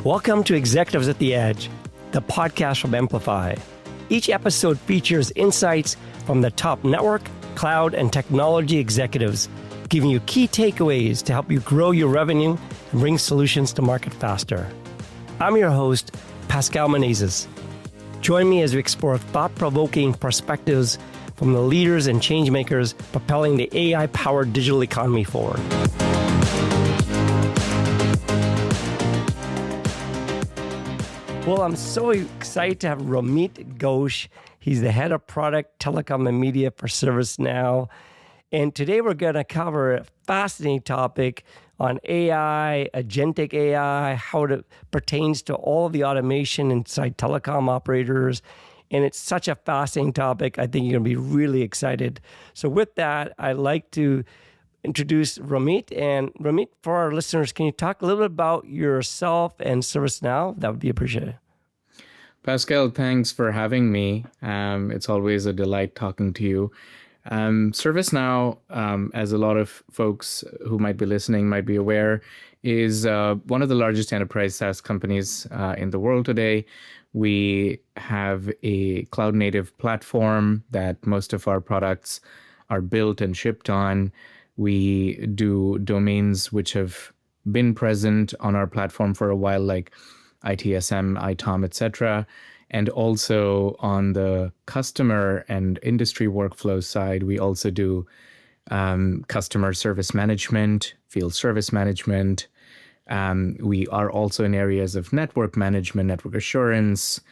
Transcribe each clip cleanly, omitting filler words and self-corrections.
Welcome to Executives at the Edge, the podcast from Amplify. Each episode features insights from the top network, cloud, and technology executives, giving you key takeaways to help you grow your revenue and bring solutions to market faster. I'm your host, Pascal Menezes. Join me as we explore thought-provoking perspectives from the leaders and changemakers propelling the AI-powered digital economy forward. Well, I'm so excited to have Romit Ghose. He's the head of product, Telecom and Media for ServiceNow. And today we're going to cover a fascinating topic on AI, Agentic AI, how it pertains to all of the automation inside telecom operators. And it's such a fascinating topic. I think you're going to be really excited. So with that, I'd like to introduce Romit. And Romit, for our listeners, can you talk a little bit about yourself and ServiceNow? That would be appreciated. Pascal, thanks for having me. It's always a delight talking to you. ServiceNow, as a lot of folks who might be listening might be aware, is one of the largest enterprise SaaS companies in the world today. We have a cloud-native platform that most of our products are built and shipped on. We do domains which have been present on our platform for a while, like ITSM, ITOM, etc. And also on the customer and industry workflow side, we also do customer service management, field service management. We are also in areas of network management, network assurance,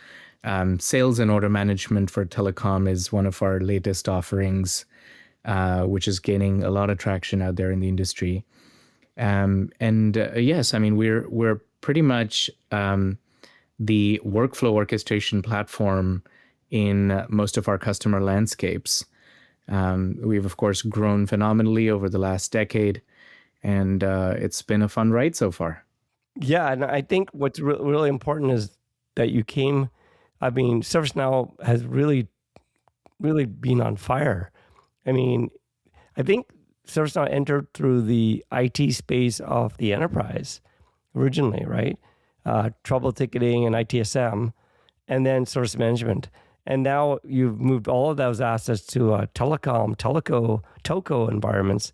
sales and order management for telecom is one of our latest offerings, which is gaining a lot of traction out there in the industry. Yes, I mean, we're pretty much the workflow orchestration platform in most of our customer landscapes. We've, of course, grown phenomenally over the last decade, and it's been a fun ride so far. Yeah, and I think what's really important is that you came, I mean, ServiceNow has really been on fire. I mean, I think ServiceNow entered through the IT space of the enterprise originally, right? Trouble ticketing and ITSM, and then service management. And now you've moved all of those assets to telecom, telco environments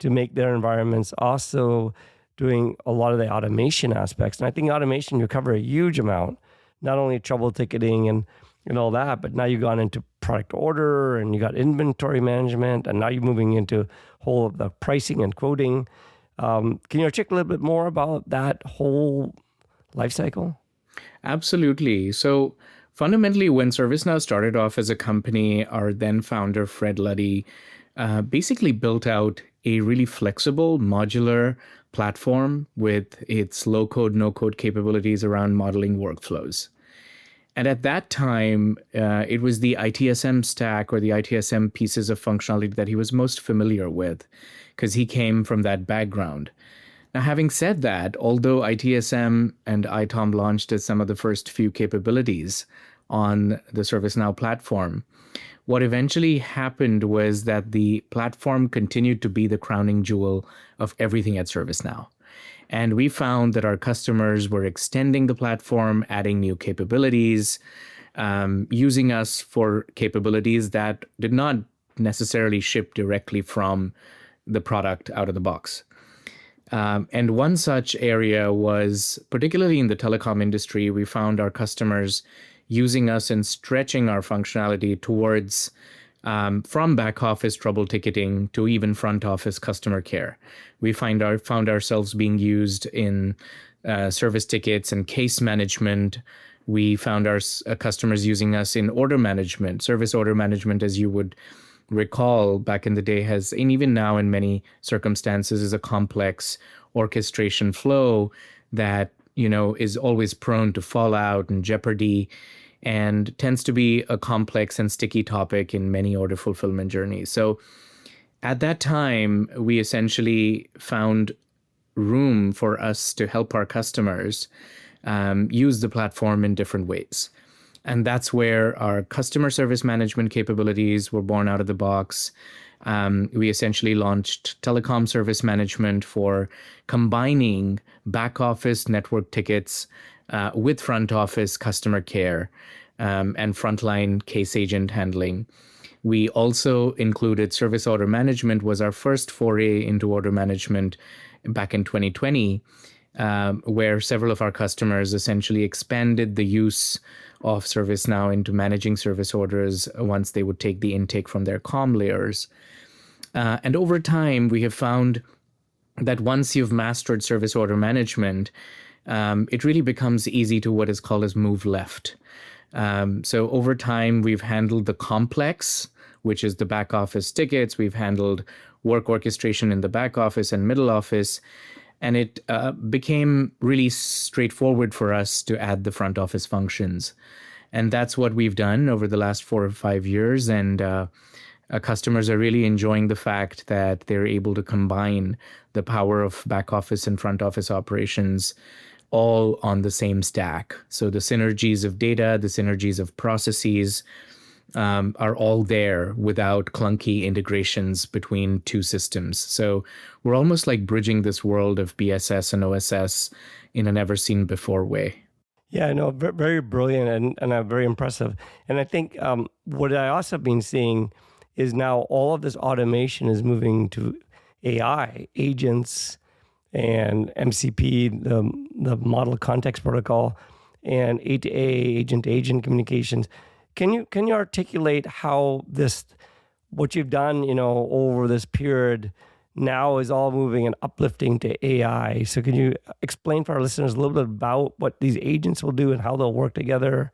to make their environments also doing a lot of the automation aspects. And I think automation, you cover a huge amount, not only trouble ticketing and all that, but now you've gone into product order and you got inventory management, and now you're moving into whole of the pricing and quoting. Can you articulate a little bit more about that whole life cycle? Absolutely. So fundamentally, when ServiceNow started off as a company, our then founder, Fred Luddy, basically built out a really flexible, modular platform with its low-code, no-code capabilities around modeling workflows. And at that time, it was the ITSM stack or the ITSM pieces of functionality that he was most familiar with, because he came from that background. Now, having said that, although ITSM and ITOM launched as some of the first few capabilities on the ServiceNow platform, what eventually happened was that the platform continued to be the crowning jewel of everything at ServiceNow. And we found that our customers were extending the platform, adding new capabilities, using us for capabilities that did not necessarily ship directly from the product out of the box. And one such area was, particularly in the telecom industry, we found our customers using us and stretching our functionality towards from back office trouble ticketing to even front office customer care. We found ourselves being used in service tickets and case management. We found our customers using us in order management. Service order management, as you would recall, back in the day has, and even now in many circumstances, is a complex orchestration flow that, is always prone to fallout and jeopardy, and tends to be a complex and sticky topic in many order fulfillment journeys. So at that time, we essentially found room for us to help our customers use the platform in different ways. And that's where our customer service management capabilities were born out of the box. We essentially launched telecom service management for combining back office network tickets with front office customer care and frontline case agent handling. We also included service order management, was our first foray into order management back in 2020, where several of our customers essentially expanded the use of ServiceNow into managing service orders once they would take the intake from their comm layers. And over time, we have found that once you've mastered service order management, it really becomes easy to what is called as move left. So over time, we've handled the complex, which is the back office tickets. We've handled work orchestration in the back office and middle office. And it became really straightforward for us to add the front office functions. And that's what we've done over the last 4 or 5 years. And customers are really enjoying the fact that they're able to combine the power of back office and front office operations all on the same stack. So the synergies of data, the synergies of processes are all there without clunky integrations between two systems. So we're almost like bridging this world of BSS and OSS in a never seen before way. Yeah, no, very brilliant and very impressive. And I think what I also have been seeing is now all of this automation is moving to AI, agents, and MCP, the model context protocol, and A2A, agent-to-agent communications. Can you articulate how what you've done, over this period now is all moving and uplifting to AI? So can you explain for our listeners a little bit about what these agents will do and how they'll work together,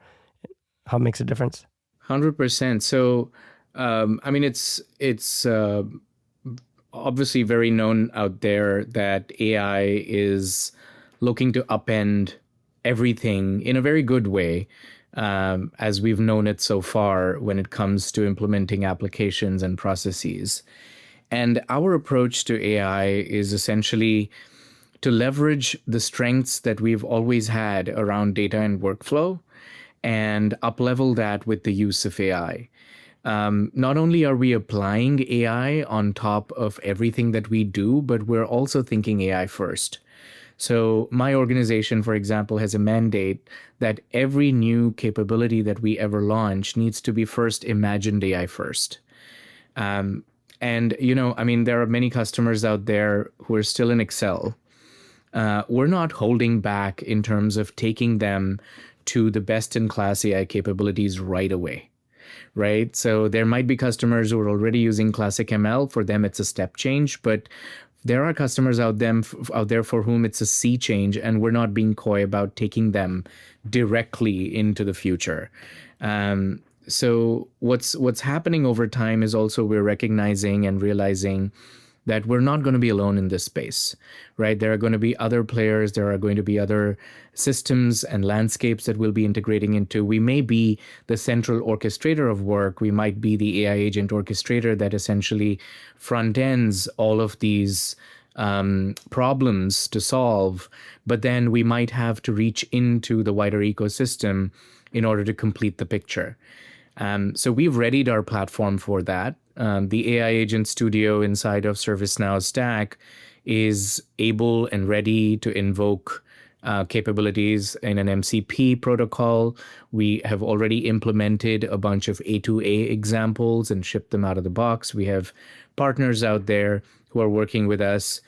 how it makes a difference? 100%. So, it's obviously very known out there that AI is looking to upend everything in a very good way, as we've known it so far when it comes to implementing applications and processes. And our approach to AI is essentially to leverage the strengths that we've always had around data and workflow and uplevel that with the use of AI. Not only are we applying AI on top of everything that we do, but we're also thinking AI first. So my organization, for example, has a mandate that every new capability that we ever launch needs to be first imagined AI first. And, there are many customers out there who are still in Excel. We're not holding back in terms of taking them to the best-in-class AI capabilities right away. Right? So there might be customers who are already using classic ML. For them, it's a step change, but there are customers out there for whom it's a sea change, and we're not being coy about taking them directly into the future. So what's happening over time is also we're recognizing and realizing that we're not going to be alone in this space, right? There are going to be other players. There are going to be other systems and landscapes that we'll be integrating into. We may be the central orchestrator of work. We might be the AI agent orchestrator that essentially front ends all of these problems to solve, but then we might have to reach into the wider ecosystem in order to complete the picture. So we've readied our platform for that. The AI Agent Studio inside of ServiceNow stack is able and ready to invoke capabilities in an MCP protocol. We have already implemented a bunch of A2A examples and shipped them out of the box. We have partners out there who are working with us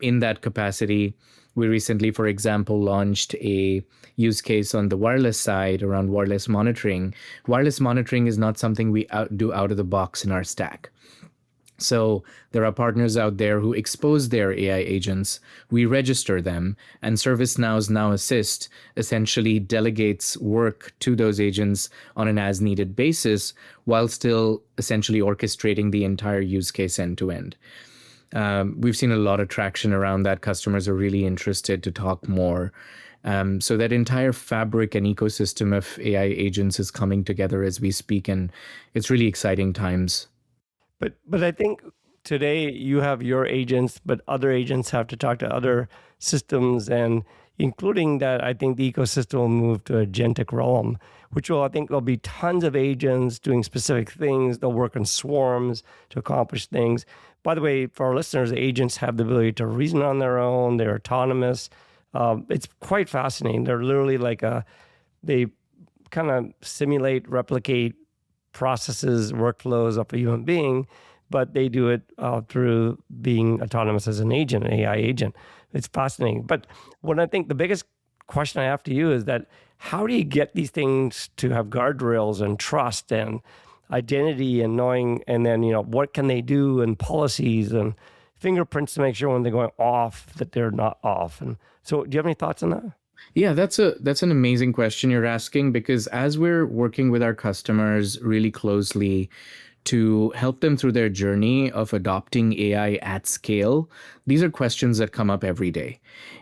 in that capacity. We recently, for example, launched a use case on the wireless side around wireless monitoring. Wireless monitoring is not something we do out of the box in our stack. So there are partners out there who expose their AI agents. We register them, and ServiceNow's Now Assist essentially delegates work to those agents on an as-needed basis while still essentially orchestrating the entire use case end to end. We've seen a lot of traction around that. Customers are really interested to talk more. So that entire fabric and ecosystem of AI agents is coming together as we speak, and it's really exciting times. But I think today you have your agents, but other agents have to talk to other systems, and including that, I think the ecosystem will move to agentic realm, I think there'll be tons of agents doing specific things. They'll work in swarms to accomplish things. By the way, for our listeners, agents have the ability to reason on their own. They're autonomous. It's quite fascinating. They're literally like they kind of simulate, replicate processes, workflows of a human being, but they do it through being autonomous as an agent, an AI agent. It's fascinating. But what I think the biggest question I have to you is that how do you get these things to have guardrails and trust and identity and knowing, and then, what can they do and policies and fingerprints to make sure when they're going off that they're not off. And so do you have any thoughts on that? Yeah, that's an amazing question you're asking, because as we're working with our customers really closely to help them through their journey of adopting AI at scale, these are questions that come up every day.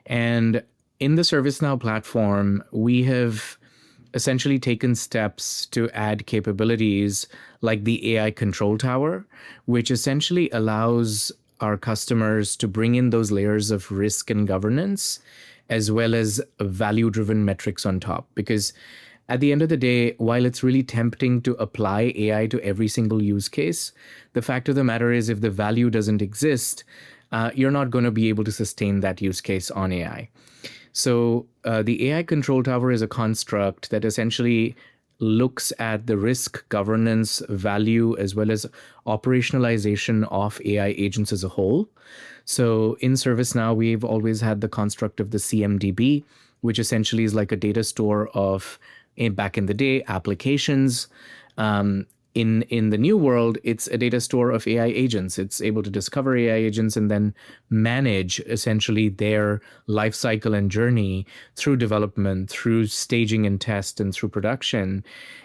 And in the ServiceNow platform, we have essentially taken steps to add capabilities like the AI Control Tower, which essentially allows our customers to bring in those layers of risk and governance, as well as value-driven metrics on top. Because at the end of the day, while it's really tempting to apply AI to every single use case, the fact of the matter is if the value doesn't exist, you're not going to be able to sustain that use case on AI. So the AI Control Tower is a construct that essentially looks at the risk, governance, value, as well as operationalization of AI agents as a whole. So in ServiceNow, we've always had the construct of the CMDB, which essentially is like a data store of, back in the day, applications. In the new world, it's a data store of AI agents. It's able to discover AI agents and then manage essentially their life cycle and journey through development, through staging and test, and through production,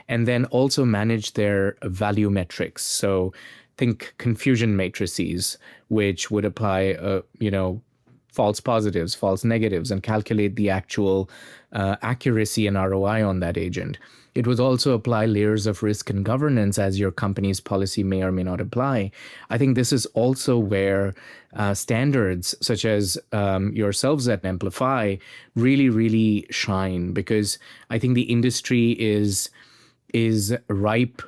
and then also manage their value metrics. So think confusion matrices, which would apply, false positives, false negatives, and calculate the actual accuracy and ROI on that agent. It would also apply layers of risk and governance as your company's policy may or may not apply. I think this is also where standards such as yourselves at Amplify really, really shine, because I think the industry is ripe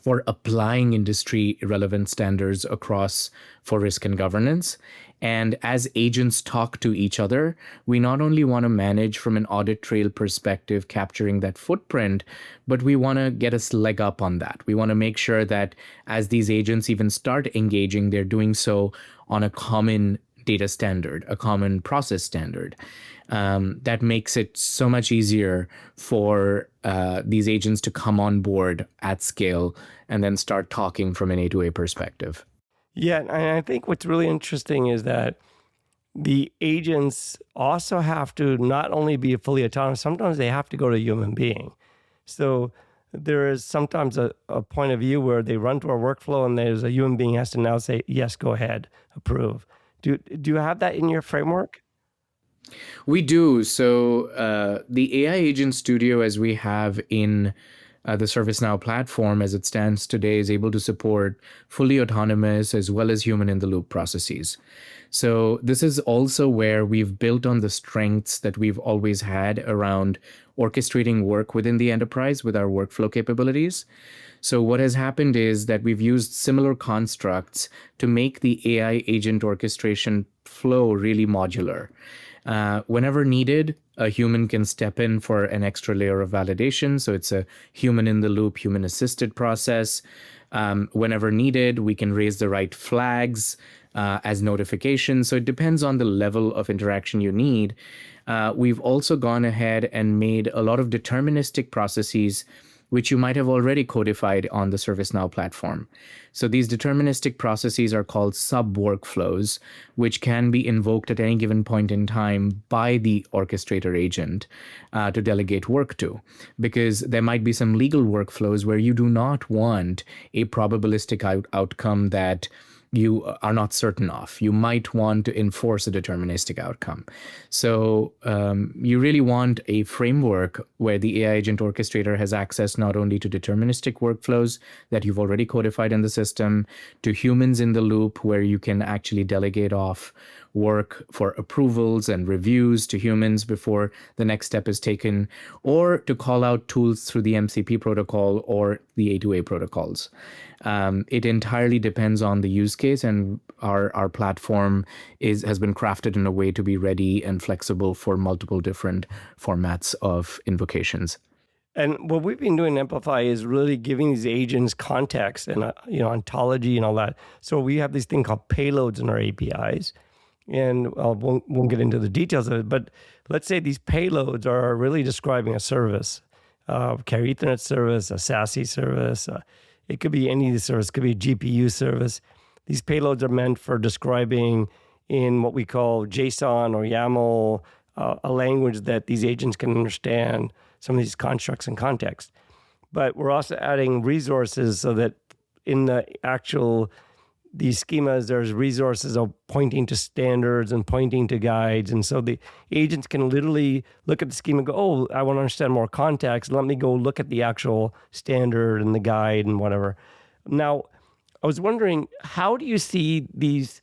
for applying industry relevant standards across for risk and governance. And as agents talk to each other, we not only want to manage from an audit trail perspective, capturing that footprint, but we want to get a leg up on that. We want to make sure that as these agents even start engaging, they're doing so on a common data standard, a common process standard. That makes it so much easier for these agents to come on board at scale and then start talking from an A to A perspective. Yeah, and I think what's really interesting is that the agents also have to not only be fully autonomous, sometimes they have to go to a human being. So there is sometimes a point of view where they run to our workflow and there's a human being has to now say, yes, go ahead, approve. Do you have that in your framework? We do. So the AI Agent Studio, as we have in the ServiceNow platform as it stands today, is able to support fully autonomous as well as human in the loop processes. So this is also where we've built on the strengths that we've always had around orchestrating work within the enterprise with our workflow capabilities. So what has happened is that we've used similar constructs to make the AI agent orchestration flow really modular. Whenever needed, a human can step in for an extra layer of validation. So it's a human in the loop, human assisted process. Whenever needed, we can raise the right flags as notifications. So it depends on the level of interaction you need. We've also gone ahead and made a lot of deterministic processes, which you might have already codified on the ServiceNow platform. So these deterministic processes are called sub-workflows, which can be invoked at any given point in time by the orchestrator agent to delegate work to. Because there might be some legal workflows where you do not want a probabilistic outcome that you are not certain of. You might want to enforce a deterministic outcome. So you really want a framework where the AI agent orchestrator has access not only to deterministic workflows that you've already codified in the system, to humans in the loop where you can actually delegate off work for approvals and reviews to humans before the next step is taken, or to call out tools through the MCP protocol or the A2A protocols. It entirely depends on the use case, and our platform has been crafted in a way to be ready and flexible for multiple different formats of invocations. And what we've been doing in Amplify is really giving these agents context and ontology and all that. So we have this thing called payloads in our APIs, and won't get into the details of it. But let's say these payloads are really describing a service, carrier Ethernet service, a SASE service. It could be any of these services. It could be a GPU service. These payloads are meant for describing in what we call JSON or YAML, a language that these agents can understand some of these constructs and context. But we're also adding resources so that in these schemas, there's resources of pointing to standards and pointing to guides. And so the agents can literally look at the schema and go, oh, I want to understand more context. Let me go look at the actual standard and the guide and whatever. Now, I was wondering, how do you see these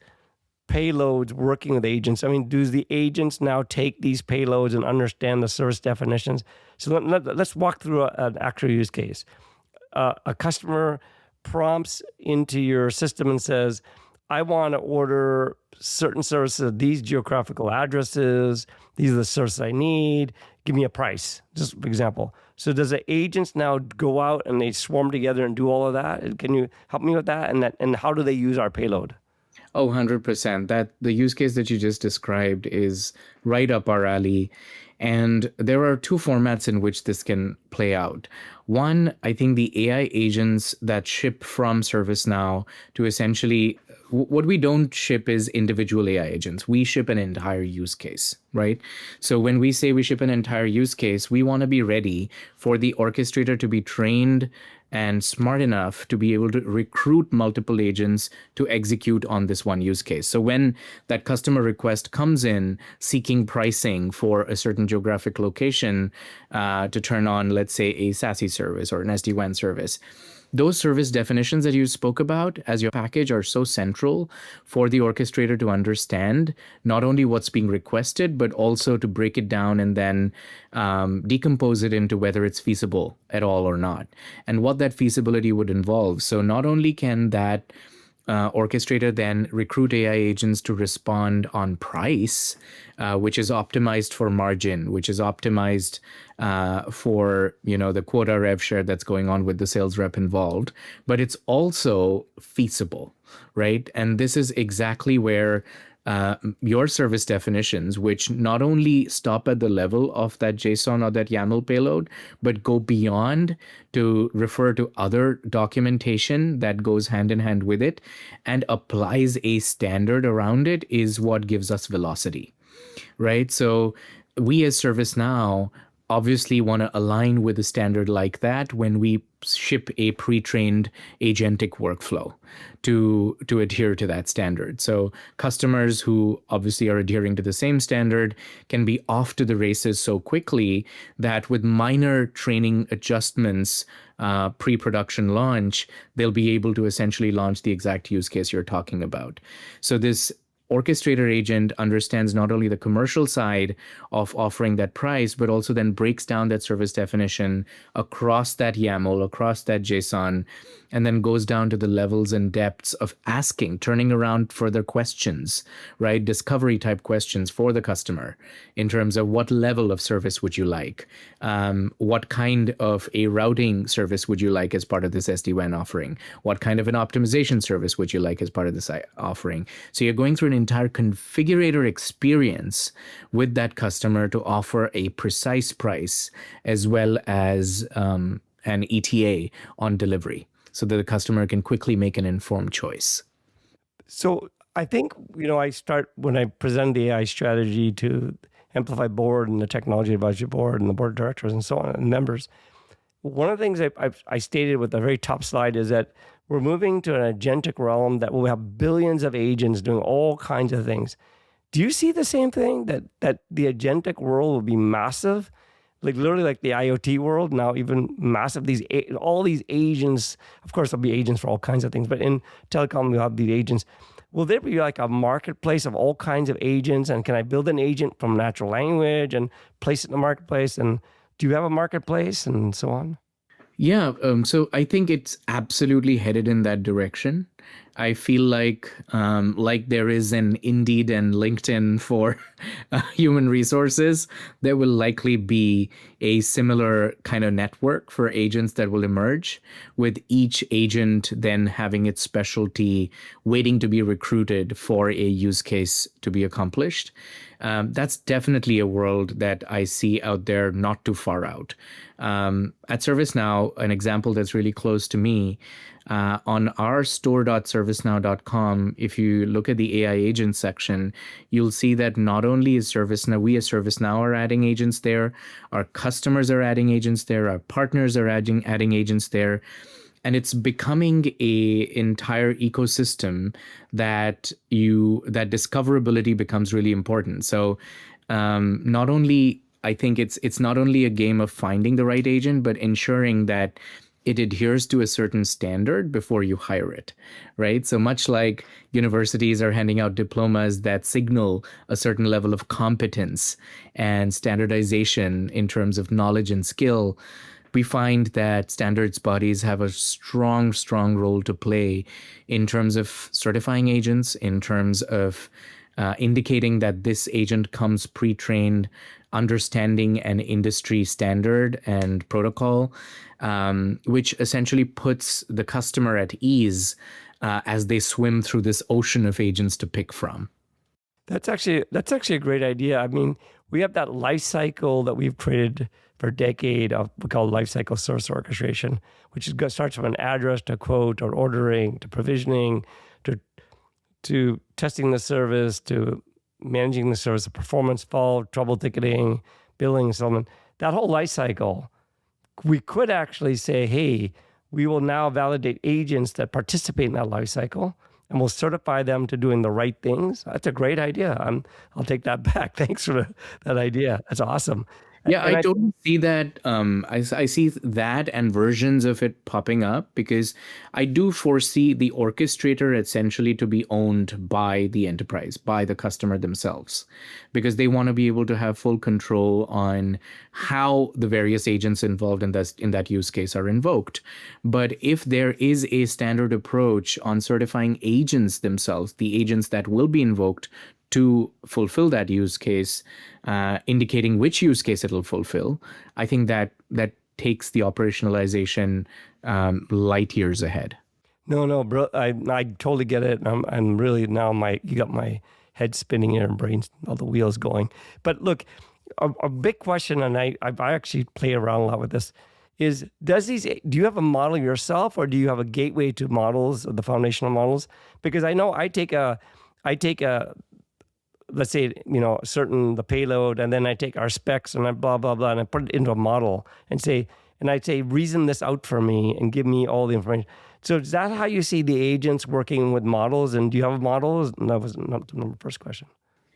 payloads working with agents? I mean, do the agents now take these payloads and understand the service definitions? So let's walk through an actual use case. A customer prompts into your system and says, I want to order certain services, these geographical addresses, these are the services I need, give me a price, just for example. So does the agents now go out and they swarm together and do all of that? Can you help me with that? And how do they use our payload? Oh, 100%. That the use case that you just described is right up our alley. And there are two formats in which this can play out. One, I think the AI agents that ship from ServiceNow to essentially, what we don't ship is individual AI agents. We ship an entire use case, right? So when we say we ship an entire use case, we want to be ready for the orchestrator to be trained and smart enough to be able to recruit multiple agents to execute on this one use case. So when that customer request comes in seeking pricing for a certain geographic location to turn on, let's say, a SASE service or an SD-WAN service, those service definitions that you spoke about as your package are so central for the orchestrator to understand not only what's being requested, but also to break it down and then decompose it into whether it's feasible at all or not, and what that feasibility would involve. So not only can that orchestrator then recruit AI agents to respond on price, which is optimized for margin, which is optimized for the quota rev share that's going on with the sales rep involved, but it's also feasible, right? And this is exactly where your service definitions, which not only stop at the level of that JSON or that YAML payload, but go beyond to refer to other documentation that goes hand in hand with it and applies a standard around it, is what gives us velocity, right? So we as ServiceNow obviously want to align with a standard like that when we ship a pre-trained agentic workflow to adhere to that standard. So customers who obviously are adhering to the same standard can be off to the races so quickly that with minor training adjustments pre-production launch, they'll be able to essentially launch the exact use case you're talking about. So this orchestrator agent understands not only the commercial side of offering that price, but also then breaks down that service definition across that YAML, across that JSON, and then goes down to the levels and depths of asking, turning around further questions, right? Discovery type questions for the customer in terms of what level of service would you like? What kind of a routing service would you like as part of this SD-WAN offering? What kind of an optimization service would you like as part of this offering? So you're going through an entire configurator experience with that customer to offer a precise price as well as an ETA on delivery, so that the customer can quickly make an informed choice. So I think, I start when I present the AI strategy to Amplify board and the technology advisory board and the board of directors and so on and members. One of the things I stated with the very top slide is that we're moving to an agentic realm that will have billions of agents doing all kinds of things. Do you see the same thing, that the agentic world will be massive? Like literally like the IoT world, now even massive, all these agents, of course there'll be agents for all kinds of things, but in telecom we'll have these agents. will there be like a marketplace of all kinds of agents? And can I build an agent from natural language and place it in the marketplace? And do you have a marketplace and so on? Yeah, so I think it's absolutely headed in that direction. I feel like there is an Indeed and LinkedIn for human resources, there will likely be a similar kind of network for agents that will emerge, with each agent then having its specialty waiting to be recruited for a use case to be accomplished. That's definitely a world that I see out there, not too far out. At ServiceNow, an example that's really close to me, on our store.servicenow.com, if you look at the AI agent section, you'll see that not only is ServiceNow, we as ServiceNow are adding agents there, our customers are adding agents there, our partners are adding agents there. And it's becoming a entire ecosystem that discoverability becomes really important. So not only I think it's not only a game of finding the right agent, but ensuring that it adheres to a certain standard before you hire it, right? So much like universities are handing out diplomas that signal a certain level of competence and standardization in terms of knowledge and skill, we find that standards bodies have a strong role to play in terms of certifying agents, in terms of indicating that this agent comes pre-trained, understanding an industry standard and protocol, which essentially puts the customer at ease as they swim through this ocean of agents to pick from. That's actually a great idea. I mean, we have that life cycle that we've created for a decade of we call life cycle service orchestration, which starts from an address to quote or ordering to provisioning to testing the service to managing the service, the performance fault, trouble ticketing, billing, settlement. That whole life cycle, we could actually say, hey, we will now validate agents that participate in that life cycle, and we'll certify them to doing the right things. That's a great idea. I'll take that back. Thanks for that idea. That's awesome. Yeah, I totally see that. I see that and versions of it popping up, because I do foresee the orchestrator essentially to be owned by the enterprise, by the customer themselves, because they want to be able to have full control on how the various agents involved in that use case are invoked. But if there is a standard approach on certifying agents themselves, the agents that will be invoked to fulfill that use case, indicating which use case it'll fulfill, I think that takes the operationalization light years ahead. No, bro, I totally get it. I'm really now you got my head spinning here and brains, all the wheels going. But look, a big question, and I actually play around a lot with this, is do you have a model yourself, or do you have a gateway to models, the foundational models? Because I know I take a let's say, the payload, and then I take our specs and I blah, blah, blah, and I put it into a model and I'd say, reason this out for me and give me all the information. So is that how you see the agents working with models? And do you have models? And that was not the first question.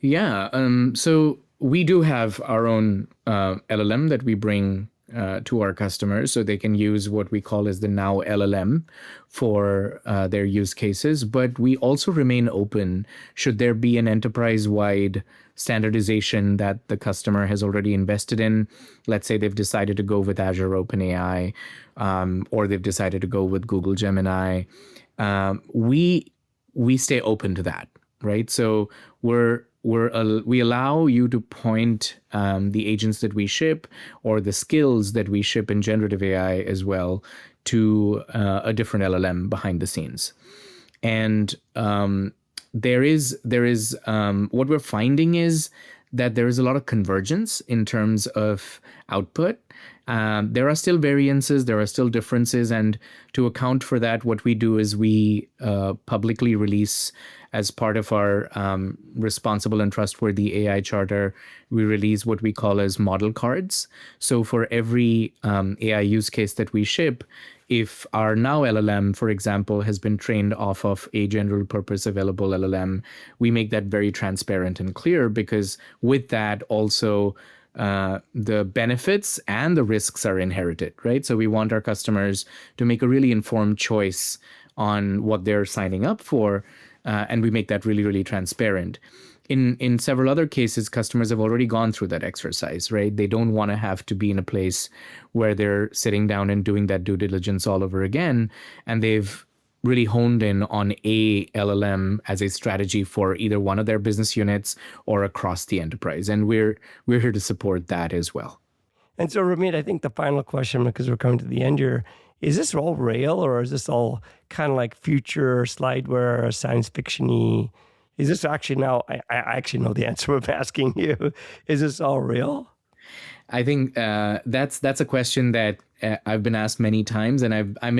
Yeah. So we do have our own LLM that we bring to our customers, so they can use what we call as the Now LLM for their use cases. But we also remain open should there be an enterprise-wide standardization that the customer has already invested in. Let's say they've decided to go with Azure OpenAI, or they've decided to go with Google Gemini. We stay open to that, right? So we allow you to point the agents that we ship, or the skills that we ship in generative AI as well, to a different LLM behind the scenes. And there is what we're finding is that there is a lot of convergence in terms of output. There are still variances, there are still differences, and to account for that, what we do is we publicly release, as part of our responsible and trustworthy AI charter, we release what we call as model cards. So for every AI use case that we ship, if our Now LLM, for example, has been trained off of a general purpose available LLM, we make that very transparent and clear, because with that also the benefits and the risks are inherited, right? So we want our customers to make a really informed choice on what they're signing up for. and we make that really, really transparent. In several other cases, customers have already gone through that exercise, right? They don't want to have to be in a place where they're sitting down and doing that due diligence all over again, and they've really honed in on a LLM as a strategy for either one of their business units or across the enterprise, and we're here to support that as well. And so, Ramit, I think the final question, because we're coming to the end here, is this all real, or is this all kind of like future slideware, science fiction-y? Is this actually now, I actually know the answer I'm asking you. Is this all real? I think that's a question that I've been asked many times, and I'm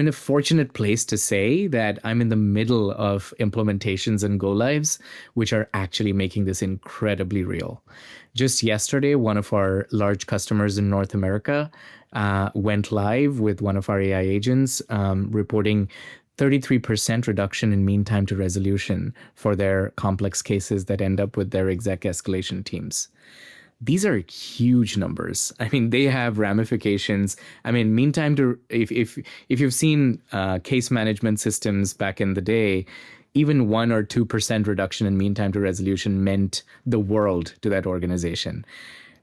in a fortunate place to say that I'm in the middle of implementations and go lives, which are actually making this incredibly real. Just yesterday, one of our large customers in North America went live with one of our AI agents, reporting 33% reduction in mean time to resolution for their complex cases that end up with their exec escalation teams. These are huge numbers. I mean, they have ramifications. I mean, meantime to if you've seen case management systems back in the day, even 1 or 2% reduction in mean time to resolution meant the world to that organization.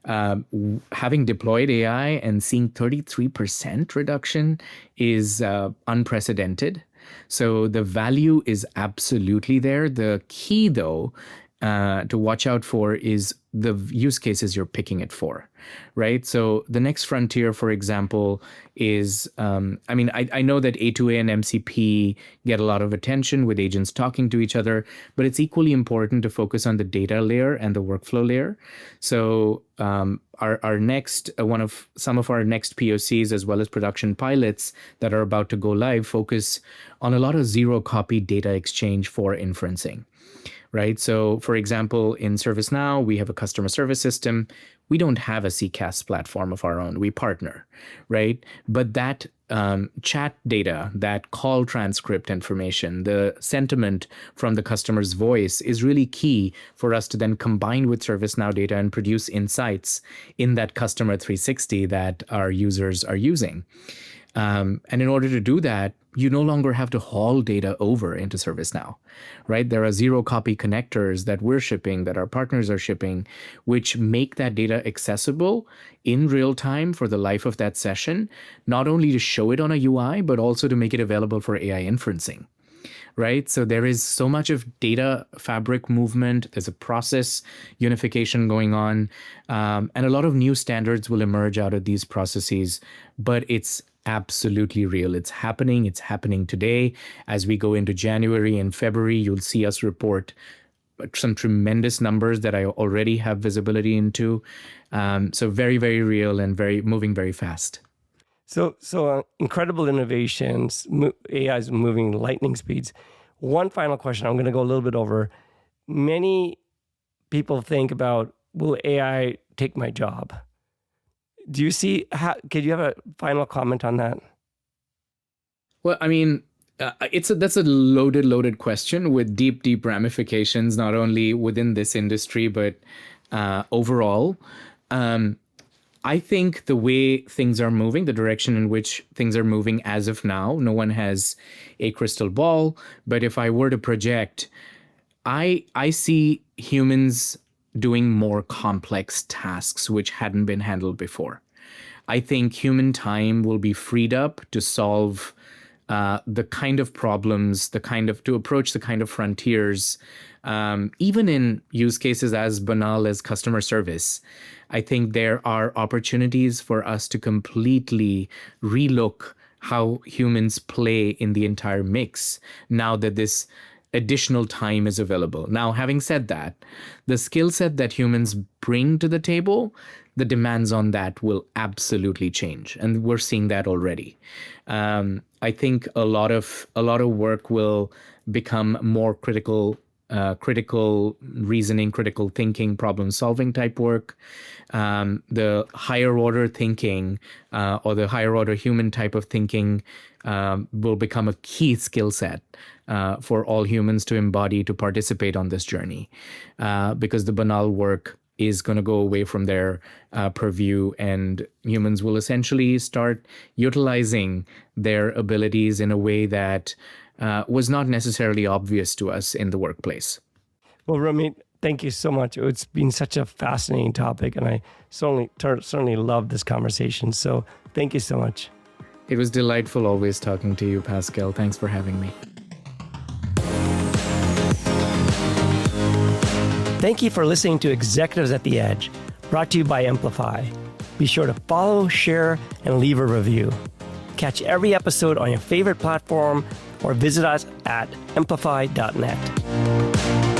Having deployed AI and seeing 33% reduction is unprecedented. So the value is absolutely there. The key, though, to watch out for is the use cases you're picking it for, right? So the next frontier, for example, is, I know that A2A and MCP get a lot of attention with agents talking to each other, but it's equally important to focus on the data layer and the workflow layer. So our next, some of our next POCs, as well as production pilots that are about to go live, focus on a lot of zero copy data exchange for inferencing. Right. So, for example, in ServiceNow, we have a customer service system. We don't have a CCaaS platform of our own. We partner, right? But that chat data, that call transcript information, the sentiment from the customer's voice is really key for us to then combine with ServiceNow data and produce insights in that customer 360 that our users are using. And in order to do that, you no longer have to haul data over into ServiceNow, right? There are zero copy connectors that we're shipping, that our partners are shipping, which make that data accessible in real time for the life of that session, not only to show it on a UI, but also to make it available for AI inferencing. Right. So there is so much of data fabric movement. There's a process unification going on. And a lot of new standards will emerge out of these processes, but it's absolutely real. It's happening. It's happening today. As we go into January and February, you'll see us report some tremendous numbers that I already have visibility into. So very, very real and moving very fast. So incredible innovations. AI is moving lightning speeds. One final question. I'm going to go a little bit over. Many people think about, will AI take my job? Do you see, could you have a final comment on that? Well, I mean, that's a loaded question with deep ramifications, not only within this industry, but overall. I think the way things are moving, the direction in which things are moving as of now, no one has a crystal ball, but if I were to project, I see humans doing more complex tasks which hadn't been handled before. I think human time will be freed up to solve the kind of problems, to approach the kind of frontiers, even in use cases as banal as customer service. I think there are opportunities for us to completely relook how humans play in the entire mix now that this additional time is available. Now, having said that, the skill set that humans bring to the table, the demands on that will absolutely change, and we're seeing that already. I think a lot of work will become more critical reasoning, critical thinking, problem solving type work. The higher order thinking or the higher order human type of thinking will become a key skill set for all humans to embody, to participate on this journey, because the banal work is going to go away from their purview, and humans will essentially start utilizing their abilities in a way that was not necessarily obvious to us in the workplace. Well, Romit, thank you so much. It's been such a fascinating topic, and I certainly love this conversation. So thank you so much. It was delightful always talking to you, Pascal. Thanks for having me. Thank you for listening to Executives at the Edge, brought to you by Amplify. Be sure to follow, share, and leave a review. Catch every episode on your favorite platform or visit us at amplify.net.